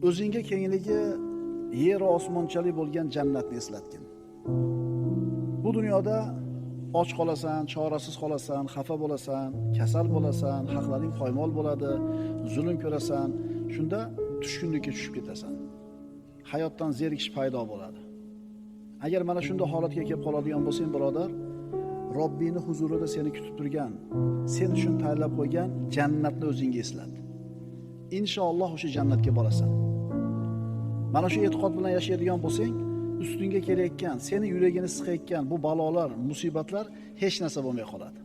O'zingga kengligi yer osmonchalik bo'lgan jannatni eslatgin. Bu dunyoda och qolasan, chorasiz qolasan, xafa bo'lasan, kasal bo'lasan, haqlaring poymol bo'ladi, zulm ko'rasan, shunda tushkunlikka tushib ketasan. Hayotdan zerikish paydo bo'ladi. Agar mana shunday holatga kelib qoladigan bo'lsang, birodar, Robbini huzurida seni kutib turgan, sen uchun tayyorlab qo'ygan jannatni o'zingga eslat. Inshaalloh o'sha jannatga borasan. Mana shu e'tiqod bilan yashaydigan bo'lsang, ustingga kelayotgan, seni yuragini siqayotgan bu balolar, musibatlar hech narsa bo'lmay qoladi.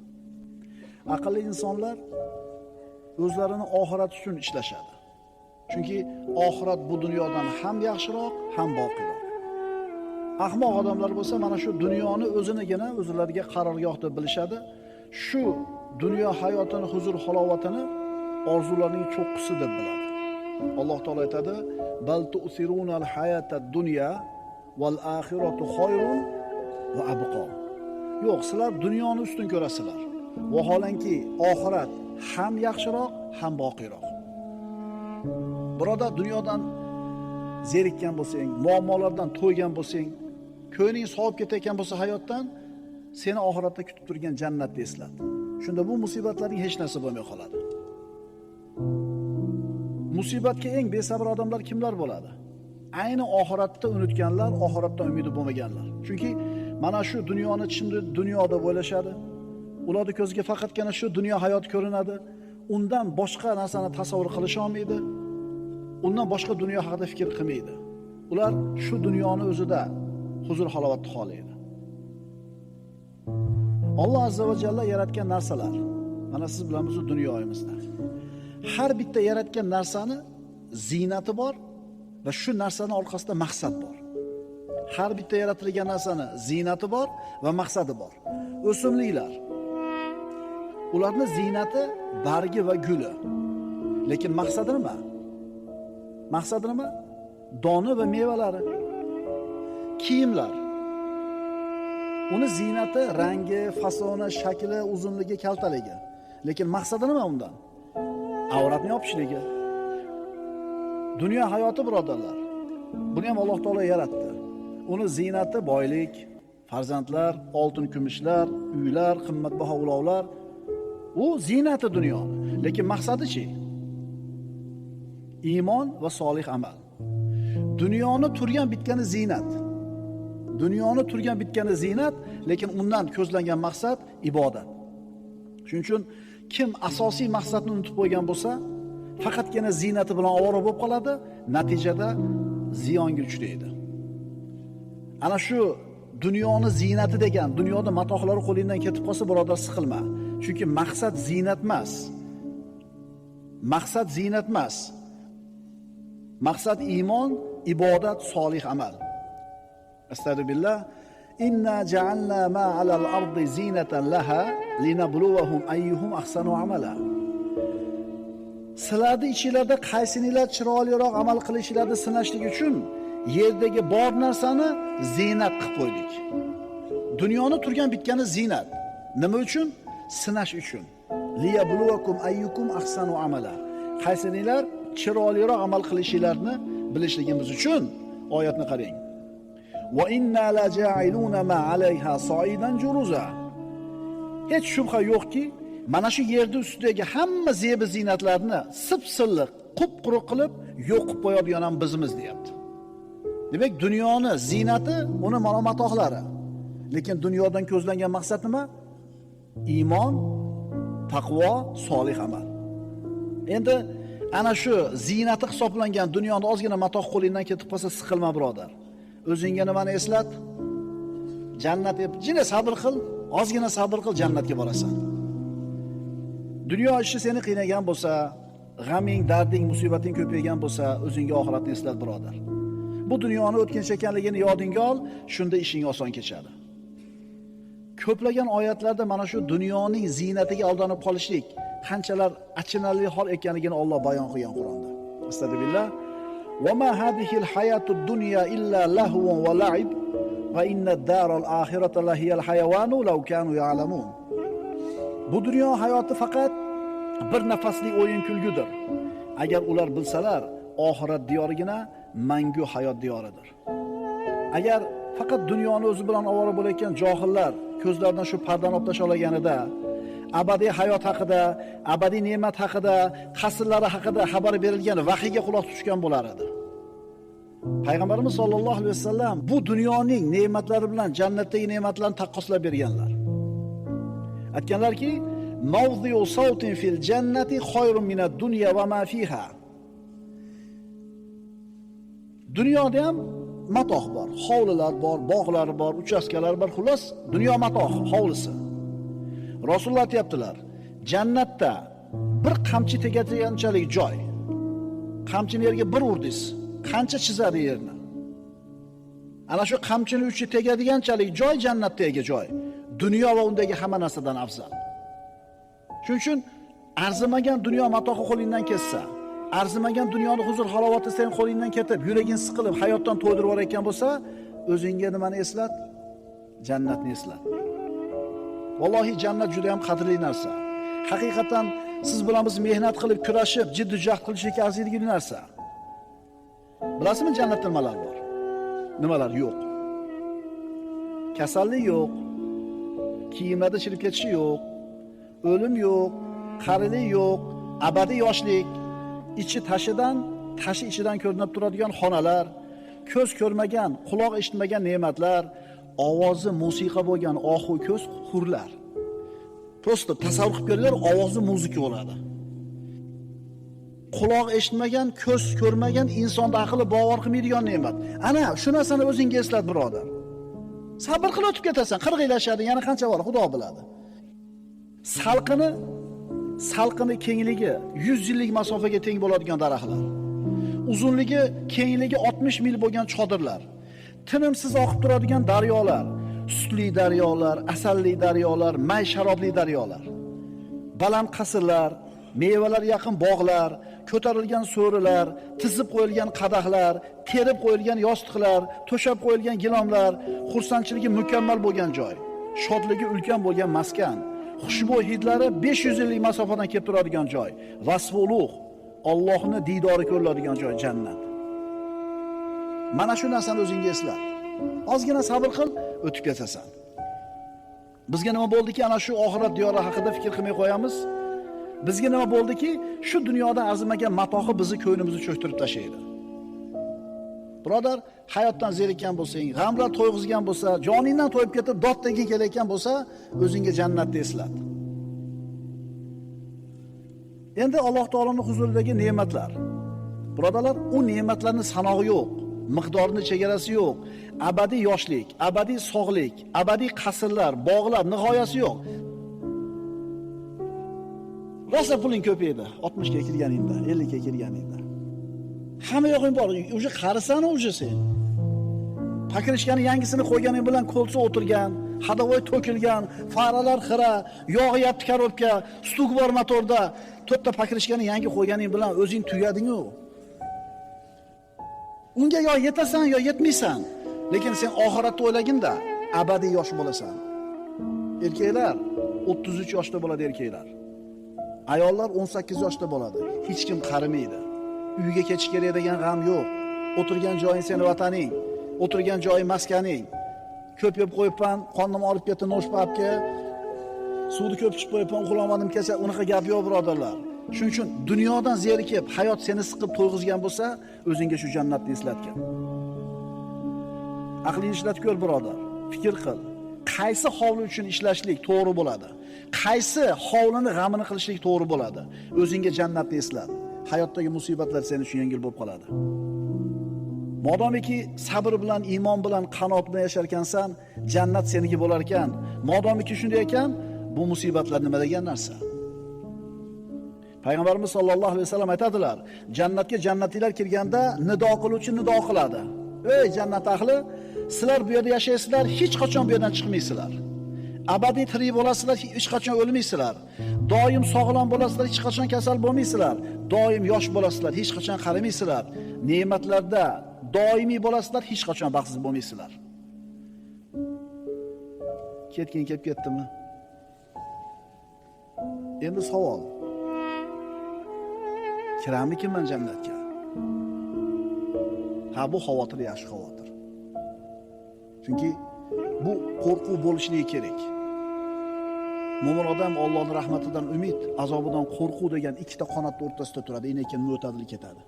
Aqlli insonlar o'zlarini oxirat uchun ishlashadi. Chunki oxirat bu dunyodan ham yaxshiroq, ham boqiroq. Ahmoq odamlar bo'lsa, mana shu dunyoni o'zinigina o'zlariga qarorgoh deb bilishadi. Shu dunyo hayotini, huzur halovatini orzularining cho'qqisi deb biladi. Alloh taolo aytadi: "Bal tu'sirunal hayatad dunya val axiratu xoyrun va abqa." Yo'q, sizlar dunyoni ustun ko'rasizlar. Vaholanki oxirat ham yaxshiroq, ham boqiroq. Birodar, dunyodan zerikkan bo'lsang, muammolardan to'ygan bo'lsang, ko'ngling sovib ketayotgan bo'lsa hayotdan, seni oxiratda kutib turgan jannatni eslat. Shunda bu musibatlarning hech narsa bo'lmay qoladi. Musibatga eng besabr odamlar kimlar bo'ladi? Ayni oxiratda unutganlar, oxiratdan umidi bo'lmaganlar. Chunki mana shu dunyoni ichida dunyoda bo'lishadi. Ularning ko'ziga faqatgina shu dunyo hayoti ko'rinadi. Undan boshqa narsani tasavvur qilisha olmaydi. Undan boshqa dunyo haqida fikr qilmaydi. Ular shu dunyoni o'zida huzur halovatni xohlaydi. Alloh azza va jalla yaratgan narsalar, mana siz bilan biz dunyoyimizda. Har bitta yaratgan narsani ziynati bor va shu narsaning orqasida maqsad bor. Har bitta yaratilgan narsani ziynati bor va maqsadi bor. O'simliklar, ularning ziynati bargi va guli. Lekin maqsadi nima? Maqsadi nima? Doni va mevalari. Kiyimlar. Uni ziynati rangi, fasoni, shakli, uzunligi, kaltaligi. Lekin maqsadi nima undan? Avratni yopishligi. Dunyo hayoti, birodarlar. Buni ham Alloh taolo yaratdi. Uni ziynati boylik, farzandlar, oltin kumushlar, uylar, qimmatbaho ulovlar. U ziynati dunyoni. Lekin maqsadi-chi? Iymon va solih amal. Dunyoni turgan bitgani ziynat. Dunyoni turgan bitgani ziynat, lekin undan ko'zlangan maqsad ibodat. Shuning uchun kim asosiy maqsadni unutib qo'ygan bo'lsa, faqatgina ziynati bilan ovora bo'lib qoladi, natijada ziyonga uchraydi. Ana shu dunyoni ziynati degan, dunyoda matohlari qo'lingdan ketib qolsa, birodar, siqilma. Chunki maqsad ziynat emas. Maqsad ziynat emas. Maqsad iymon, ibodat, solih amal. Astagfirullah. Inna ja'alna ma 'alal ardi zinatan laha linabluwahum ayyuhum ahsanu amala. Sizlarni ichingizda qaysinilar chiroyliroq amal qilishlarini sinashlik uchun yerdagi bor narsani ziynat qilib qo'ydik. Dunyoni turgan bitgani ziynat. Nima uchun? Sinash uchun. Liyabluwakum ayyukum ahsanu amala. Qaysinilar chiroyliroq amal qilishlarini bilishligimiz uchun. Oyatni qarang. Va inna la ja'iluna ma 'alayha sa'idan juruza. Hech shubha yo'qki, mana shu yerda ustidagi hamma zebi ziynatlarni sip-silliq, qup-quruq qilib yo'q qilib qo'yadigan ham bizimiz, deyapti. Demak, dunyoni ziynati uni ma'lumatohlari. Lekin dunyodan ko'zlangan maqsad nima? Iymon, taqvo, solih amal. Endi ana shu ziynati hisoblangan dunyoni ozgina matoh qo'lingdan ketib qolsa, siqilma, birodar. O'zingga nimani eslat? Jannat deb jina sabr qil, ozgina sabr qil, jannatga borasan. Dunyo ishi seni qiynagan bo'lsa, g'aming, darding, musibating ko'paygan bo'lsa, o'zingga oxiratni eslat, birodar. Bu dunyoni o'tkinchi ekanligini yodingga ol, shunda ishing oson kechadi. Ko'plagan oyatlarda mana shu dunyoning ziynatiga aldanib qolishlik qanchalar achinarli hol ekanligini Alloh bayon qilgan Qur'onda. Astagfirullah. Va ma hadihil hayatud dunya illa lahwun va la'ib va inna ad-daral akhirata lahiyal hayawanu law kanu ya'lamun. Bu dunyo hayoti faqat bir nafaslik o'yin kulgudir. Agar ular bilsalar, oxirat diyorigina mangu hayot diyoridir. Agar faqat dunyoni o'zi bilan ovora bo'layotgan johillar ko'zlaridan shu pardani olib tashlab olganida abadiy hayot haqida, abadiy ne'mat haqida, qasrlari haqida xabar berilgan vahiyga quloq tutishgan bo'lar edi. Payg'ambarimiz sollallohu alayhi vasallam bu dunyoning ne'matlari bilan jannatdagi ne'matlarni taqqoslab berganlar. Aytganlarki, mawdhi'u sawtin fil jannati khayrun minad dunya va ma fiha. Dunyoda ham matoh bor, hovlilar bor, bog'lar bor, uchastkalar bor, xullas dunyo matoh, hovlisi. Rasululloh aytibdilar, jannatda bir qamchi tegadiganchalik joy. Qamchini yerga bir urdingiz, qancha chizadi yerni. Ana shu qamchini uchi tegadiganchalik joy jannatdagi joy. Dunyo va undagi hamma narsadan afzal. Shuning uchun arzimagan dunyo matohi qo'lingdan ketsa, arzimagan dunyoni huzur halovati sen qo'lingdan ketib, yuraging siqilib, hayotdan to'ydirib yuborayotgan bo'lsa, o'zingga nimani eslat? Jannatni eslat. Vallohi jannat juda ham qadrli narsa. Haqiqatan siz bilan biz mehnat qilib, kurashib, jiddiy jahd qilishga arziydigan narsa. Bilasizmi jannatda nimalar bor? Nimalar yo'q? Kasallik yo'q, kiyimlarda chirib ketishi yo'q, o'lim yo'q, qarilik yo'q, abadiy yoshlik, ichi tashi ichidan ko'rinib turadigan xonalar, ko'z ko'rmagan, quloq eshitmagan ne'matlar, ovozi musiqa bo'lgan ohu ko'z hurlar. Prosta tasavvur qilib ko'ringlar, ovozi muzika bo'ladi. Quloq eshitmagan, ko'z ko'rmagan, insonda aqli bovar qilmaydigan ne'mat. Ana shu narsani o'zingga eslat, birodar. Sabr qilib o'tib ketasan, 40 yil yashading, yana qancha bor, Xudo biladi. Salqini kengligi 100 yillik masofaga teng bo'ladigan daraxtlar. Uzunligi, kengligi 60 mil bo'lgan chodirlar. Tinimsiz oqib turadigan daryolar, sutli daryolar, asalli daryolar, may sharobli daryolar. Baland qasrlar, mevalar yaqin bog'lar, ko'tarilgan so'rilar, tizib qo'yilgan qadahlar, terib qo'yilgan yostiqlar, to'shab qo'yilgan gilomlar, xursandchiligi mukammal bo'lgan joy, shodligi ulkan bo'lgan maskan, xushbo'y hidlari 500 yillik masofadan kelib turadigan joy, vasfi ulug', Allohning diydori ko'riladigan joy jannat. Mana shu narsani o'zingga eslat. Ozgina sabr qil, o'tib ketasan. Bizga nima bo'ldiki, ana shu oxirat diyori haqida fikr qilmay qo'yamiz? Bizga nima bo'ldiki, shu dunyoda arzimagan matohi bizni ko'nglimizni cho'ktirib tashlaydi. Birodar, hayotdan zerikkan bo'lsang, g'amlar to'yg'izgan bo'lsa, joningdan to'yib ketib dod deging kelayotgan bo'lsa, o'zingga jannatni eslat. Endi Alloh taoloning huzuridagi ne'matlar. Birodarlar, u ne'matlarning sanog'i yo'q, miqdorining chegarasi yo'q. Abadiy yoshlik, abadiy sog'lik, abadiy qasrlar, bog'lar nihoyasi yo'q. Rosa puling ko'paydi, 60 ga kirganingda, 50 ga kirganingda. Hamma yo'g'ing bor, o'sha qarisan o'sha sen. Pakirishkani yangisini qo'yganing bilan qo'lsa o'tirgan, hadavoy to'kilgan, faralar xira, yog'yapti korobka, stuk bor motorda, to'rtta pakirishkani yangi qo'yganing bilan o'zing tugading-ku. Unga yo yetasan yo yetmaysan. Lekin sen oxiratni o'ylaginda abadiy yosh bo'lasan. Erkaklar 33 yoshda bo'ladi erkaklar. Ayollar 18 yoshda bo'ladi. Hech kim qarimaydi. Uyga ketish kerak degan g'am yo'q. O'tirgan joying seni vataning, o'tirgan joying maskaning. Ko'p yeb qo'yibman, qonnim olib ketdi noshpabga. Suvni ko'p ichib qo'yibman, uxlamadim kecha, unaqa gap yo'q birodarlar. Shuning uchun dunyodan zerikib, hayot seni siqib to'yg'izgan bo'lsa, o'zingga shu jannatni eslatgin. Aqlingni ishlatib ko'r birodar. Fikr qil. Qaysi hovli uchun ishlashlik to'g'ri bo'ladi? Qaysi hovlini g'amini qilishlik to'g'ri bo'ladi? O'zingga jannatni eslat. Hayotdagi musibatlar seni uchun yengil bo'lib qoladi. Modomiki sabr bilan, iymon bilan, qanoat bilan yashar ekansan, jannat seniki bo'lar ekan. Modomiki shunday ekan, bu musibatlar nima degan narsa? Payg'ambarimiz sollallohu alayhi vasallam aytadilar, jannatga jannatiylar kirganda nido qiluvchi nido qiladi. Ey jannat ahli, sizlar bu yerda yashaysizlar, hech qachon bu yerdan chiqmaysizlar. Abadiy tirik bo'lasizlar, hech qachon o'lmaysizlar. Doim sog'lom bo'lasizlar, hech qachon kasal bo'lmaysizlar. Doim yosh bo'lasizlar, hech qachon qarimaysizlar. Ne'matlarda doimiy bo'lasizlar, hech qachon baxtsiz bo'lmaysizlar. Ketgin kelib ketdimi? Endi savol. Kirammikinman jannatga? Ha, bu xavotir yaxshi xavotir. Chunki bu qo'rquv bo'lishligi kerak. Mo'min odam Allohning rahmatidan umid, azobidan qo'rquv degan ikkita qanotning o'rtasida turadi, lekin mo'tadil ketadi.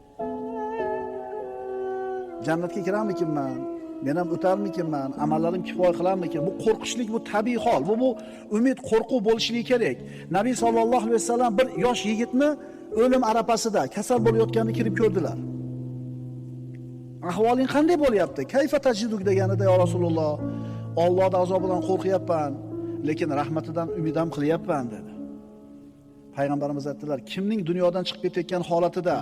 Jannatga kirammikinman? Men ham o'tarmikinman? Amallarim kifoya qilarmikin? Bu qo'rqishlik, bu tabiiy hol. Bu umid, qo'rquv bo'lishligi kerak. Nabiy sallallohu alayhi vasallam bir yosh yigitni o'lim arafasida kasal bo'layotganini kirib ko'rdilar. Ahvoling qanday bo'lyapti? Kayfa tajiduk deganida, ya Rasululloh, Allohning azobidan qo'rqyapman, lekin rahmatidan umid ham qilyapman dedi. Payg'ambarimiz aytdilar, kimning dunyodan chiqib ketayotgan holatida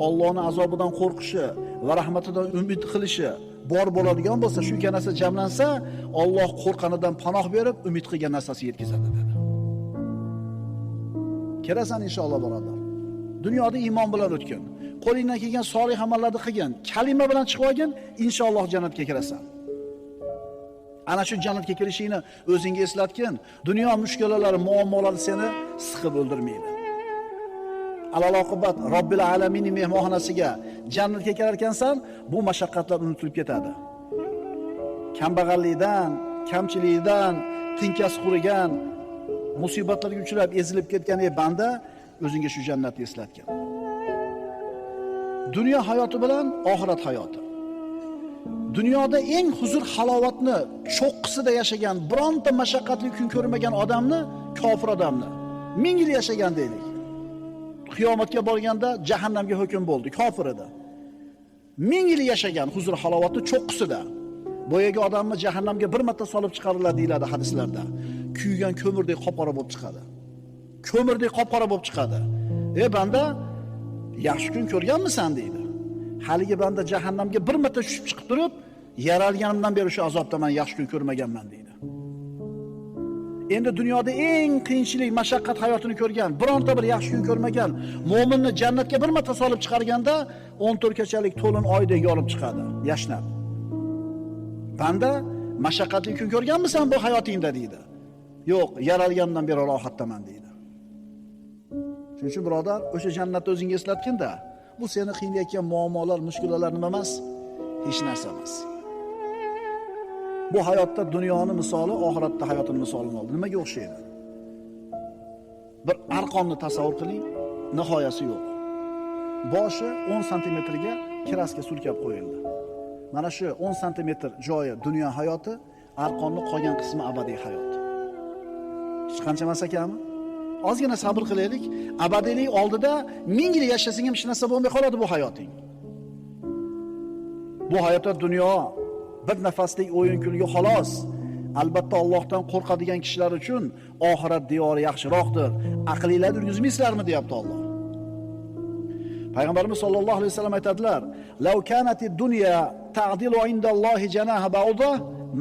Allohning azobidan qo'rqishi va rahmatidan umid qilishi bor bo'ladigan bo'lsa, shu ikki narsa jamlansa, Alloh qo'rqqanidan panoh berib, umid qilgan narsasi yetkazadi dedi. Kelasan inshaalloh birodar. Dunyoda iymon bilan o'tgin. Qo'lingdan kelgan solih amallarni qilgin. Kalima bilan chiqib olgin, inshaalloh jannatga kirasan. Ana shu jannatga kirishingni o'zingga eslatgin. Dunyo mushkulalari, muammolari seni siqib o'ldirmaydi. Alal oqibat Robbil alaminning mehmonxonasiga jannatga kirar ekansan, bu mashaqqatlar unutilib ketadi. Kambag'allikdan, kamchilikdan, tinkasi qurigan, musibatlarga uchrab ezilib ketgan banda o'zingga shu jannatni eslatgan. Dunyo hayoti bilan oxirat hayoti. Dunyoda eng huzur halovatni cho'qqisida yashagan, bironta mashaqqatli kun ko'rmagan odamni, kofir odamni 1000 yil yashagan deylik. Qiyomatga borganda jahannamga hukm bo'ldi, kofir edi. 1000 yil yashagan huzur halovatni cho'qqisida. Boyaga odamni jahannamga bir marta solib chiqariladi deyiladi hadislarda. Kuygan ko'mirdek qop-qora bo'lib chiqadi. Ko'mirdek qop-qora bo'lib chiqadi. Banda, yaxshi kun ko'rganmisan deydi. Haligi banda jahannamga bir marta tushib chiqib turib, yaralganimdan beri shu azobda men yaxshi kun ko'rmaganman deydi. Endi dunyoda eng qiyinchilik, mashaqqat hayotini ko'rgan, bironta bir yaxshi kun ko'rmagan mo'minni jannatga bir marta solib chiqarganda 14 kechalik to'lin oydek yorib chiqadi, yashnab. Banda, mashaqqatli kun ko'rganmisan bu hayotingda deydi. Yo'q, yaralganimdan beri rohatdaman deydi. Shuning uchun birodar, o'sha jannatni o'zingga eslatgin-da. Bu seni qiynayotgan muammolar, mushkulalar nima emas? Hech narsa emas. Bu hayotda dunyoni misoli, oxiratda hayotning misolini oldi. Nimaga o'xshaydi? Bir arqonni tasavvur qiling, nihoyasi yo'q. Boshi 10 santimetrga kraska surkab qo'yildi. Mana shu 10 santimetr joyi dunyo hayoti, arqonning qolgan qismi abadiy hayot. Hech qancha emas ekanmi? Ozgina sabr qilaylik. Abadiylik oldida 1000 yil yashasang ham hech narsa bo'lmay qoladi bu hayoting. Bu hayotda dunyo bir nafaslik o'yin kulgi xolos. Albatta Allohdan qo'rqadigan kishilar uchun oxirat diyori yaxshiroqdir. Aqlinglarni yurgizmaysizlarmi deyapti Alloh. Payg'ambarimiz sollallohu alayhi vasallam aytadilar: "Law kanatid dunya ta'dilu indallohi janaha ba'uda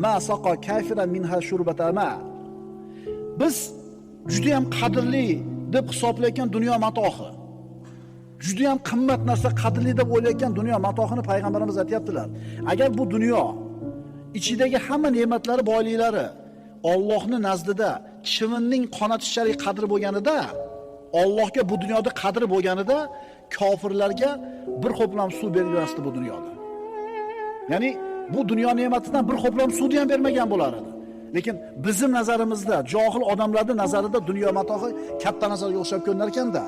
ma saqa kafiran minha shurbata ma." Biz juda ham qadrli deb hisoblayotgan dunyo matohi, juda ham qimmat narsa, qadrli deb o'ylayotgan dunyo matohini payg'ambarimiz aytibdilar. Agar bu dunyo ichidagi hamma ne'matlari, boyliklari Allohning nazdida chivinning qonatishchalik qadri bo'lganida, Allohga bu dunyoda qadri bo'lganida, kofirlarga bir xo'plam suv bermasdi bu dunyoda. Ya'ni bu dunyo ne'matidan bir xo'plam suvni ham bermagan bo'lar edi. Lekin bizim nazarimizda, johil odamlarning nazarida dunyo matohi katta narsaga o'xshab ko'rinar ekanda.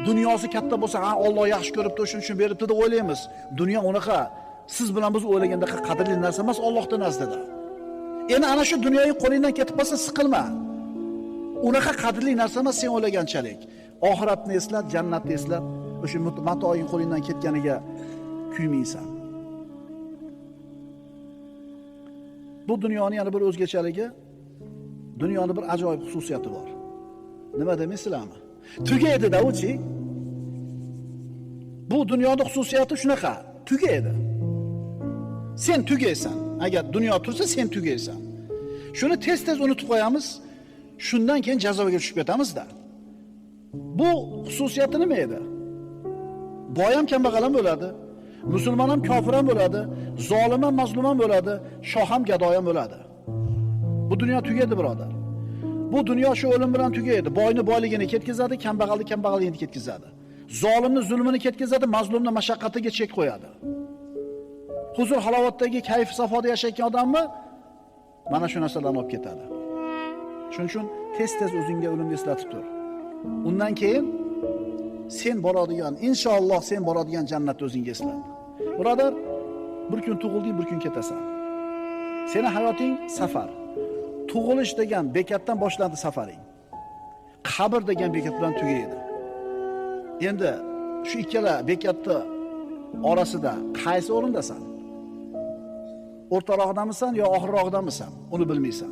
Dunyosi katta bo'lsa, ha Alloh yaxshi ko'ribdi, shuning uchun beribdi deb o'ylaymiz. Dunyo unaqa siz bilan biz o'ylaganda qadrli narsa emas Allohning nazdida. Endi ana shu dunyoning qo'lingdan ketib qolsa siqilma. Unaqa qadrli narsa emas sen o'ylaganchalik. Oxiratni eslat, jannatni eslat, o'sha matoing qo'lingdan ketganiga kuymaysan. Bu dunyoning yana bir o'zgachaligi, dunyoning bir ajoyib xususiyati bor. Nima demaysizlarmi? Tugaydi-da uchi. Bu dunyoning xususiyati shunaqa, tugaydi. Sen tugaysan. Agar dunyo tursa sen tugaysan. Shuni tez-tez unutib qo'yamiz. Shundan keyin jazoga tushib ketamiz-da. Bu xususiyati nima edi? Boy ham kambag'al ham bo'ladi. Musulmon ham kofir ham bo'ladi, zolim ham mazlum ham bo'ladi, shoh ham gado ham bo'ladi. Bu dunyo tugaydi birodar. Bu dunyo shu o'lim bilan tugaydi. Boyni boyligini ketkazadi, kambag'alni kambag'alligini ketkazadi. Zolimni zulmini ketkazadi, mazlumni mashaqqatiga chek qo'yadi. Huzur halovatdagi kayf safoda yashayotgan odamni mana shu narsalarni olib ketadi. Shuning uchun tez-tez o'zingga o'limni eslatib tur. Undan keyin sen boradigan, inshaalloh sen boradigan jannatni o'zingga eslat. Birodar, bir kun tug'ilding, bir kun ketasan. Seni hayoting safar. Tug'ilish degan bekatdan boshlandi safaring. Qabr degan bekat bilan tugaydi. Endi shu ikkala bekatni orasida qaysi o'rindasan? O'rtaroqdamisan yo oxirroqdamisan? Uni bilmaysan.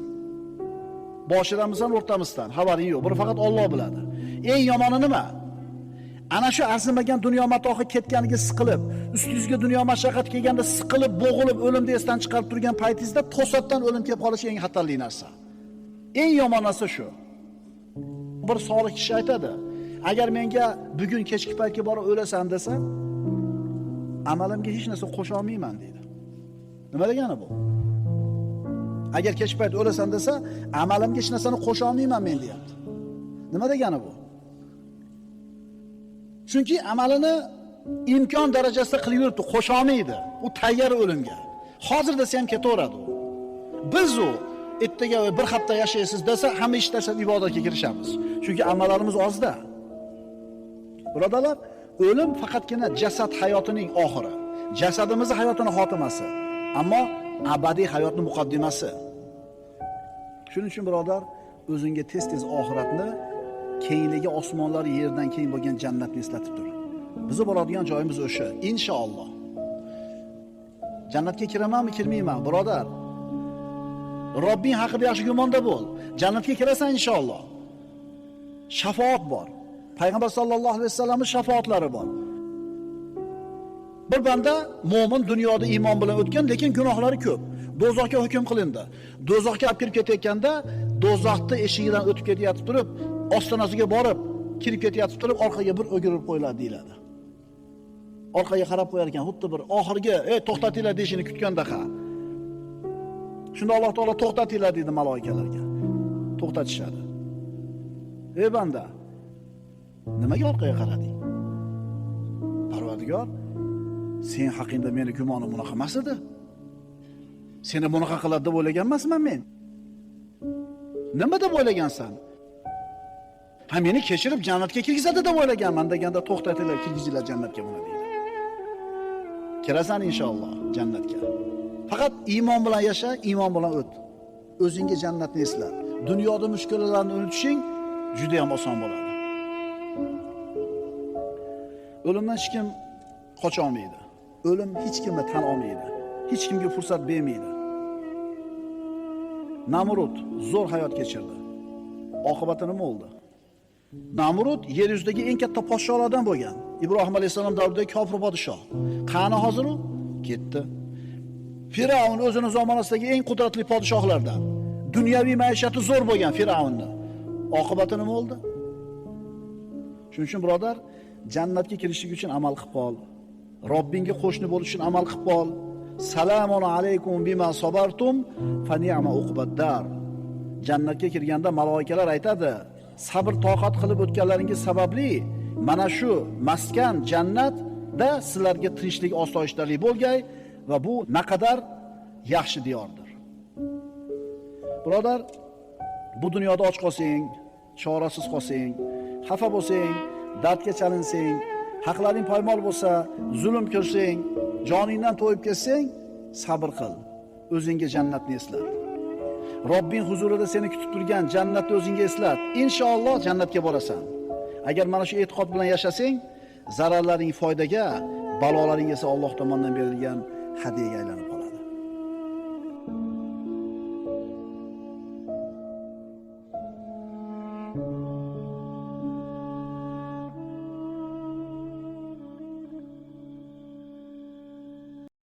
Boshidamisan, o'rtamizdan xabaring yo'q. Buni faqat Alloh biladi. Eng yomoni nima? Ana shu arzimagan dunyo matohi ketganiga siqilib, ustingizga dunyo mashaqqat kelganda siqilib, bo'g'ilib, o'limni esdan chiqarib turgan paytingizda to'satdan o'lim kelib qolishi eng xatarli narsa. Eng yomon narsa shu. Bir solih kishi aytadi, agar menga bugun kechki paytga borib o'lasan desa, amalimga hech narsa qo'sha olmayman deydi. Nima degani bu? Agar kechki payt o'lasan desa, amalimga hech narsani qo'sha olmayman men deyapti. Nima degani bu? Chunki amalini imkon darajasida qilib yuribdi, qo'sha olmaydi. U tayyor o'limga. Hozir desa ham ketaveradi u. Biz u ertaga bir hafta yashaysiz desa, hamma ish tashlab ibodatga kirishamiz. Chunki amallarimiz ozda. Birodalar, o'lim faqatgina jasad hayotining oxiri. Jasadimizning hayotining xotimasi. Ammo abadiy hayotning muqaddimasi. Shuning uchun birodar, o'zingga tez-tez oxiratni, kengligi osmonlar yerdan keng bo'lgan jannatni eslatib tur. Bizni boradigan joyimiz o'sha, inshaalloh. Jannatga kiramanmi, kirmayman, birodar? Robbing haqida yaxshi gumonda bo'l. Jannatga kirasan inshaalloh. Shafaat bor. Payg'ambar sollallohu alayhi vasallamning shafaatlari bor. Bir banda mo'min dunyoda iymon bilan o'tgan, lekin gunohlari ko'p. Do'zaxga hukm qilindi. Do'zaxga olib kirib ketayotganda, do'zaxning eshigidan o'tib ketayotib turib, ostonasiga borib, kirib ketayotib turib, orqaga bir o'girib qo'yiladi deyiladi. Orqaga qarab qo'yar ekan, xuddi bir oxirgi, to'xtatinglar deyishini kutgandaqa. Shunda Alloh taolo to'xtatinglar dedi maloikalarga. To'xtatishadi. Ey banda, nimaga orqaga qarading? Parvardigor, sen haqingda meni gumonim bunaqa emas edi. Seni bunaqa qiladi deb o'ylagan emasman men. Nima deb o'ylagansan? Ha, meni kechirib jannatga kirgizadi deb o'ylaganman deganda to'xtatinglar, kirgizinglar jannatga buni deydi. Kirasan inshaalloh jannatga. Faqat iymon bilan yasha, iymon bilan o't. O'zingga jannatni esla. Dunyoda mushkulalarni unutishing juda ham oson bo'ladi. O'limdan hech kim qocha olmaydi. O'lim hech kimni tan olmaydi. Hech kimga fursat bermaydi. Namrud zo'r hayot kechirdi. Oqibati nima bo'ldi? Namrud yer yuzidagi eng katta podsholardan bo'lgan. Ibrohim alayhisalom davridagi kofir podshoh. Qani hozir u? Ketdi. Firavun o'zining zamonasidagi eng qudratli podshohlardan. Dunyoviy maishati zo'r bo'lgan Firavunni. Oqibati nima bo'ldi? Shuning uchun birodar, jannatga kirishlik uchun amal qilib qol. Robbingga qo'shni bo'lish uchun amal qilib qol. Salamun alaykum bima sabartum fa ni'ma uqbaddar. Jannatga kirganda maloikalar aytadi, sabr toqat qilib o'tganlaringiz sababli mana shu maskan jannatda sizlarga tinchlik, osoyishtalik bo'lgay va bu naqadar yaxshi diyordir. Birodar, bu dunyoda och qolsang, chorasiz qolsang, xafa bo'lsang, dardga chalinsang, haqlaring poymol bo'lsa, zulm ko'rsang, joningdan to'yib ketsang, sabr qil. O'zingga jannatni eslat. Robbing huzurida seni kutib turgan jannatni o'zingga eslat. Inshaalloh jannatga borasan. Agar mana shu e'tiqod bilan yashasang, zararlaring foydaga, balolaring esa Alloh tomonidan berilgan hadiyaga aylanib qoladi.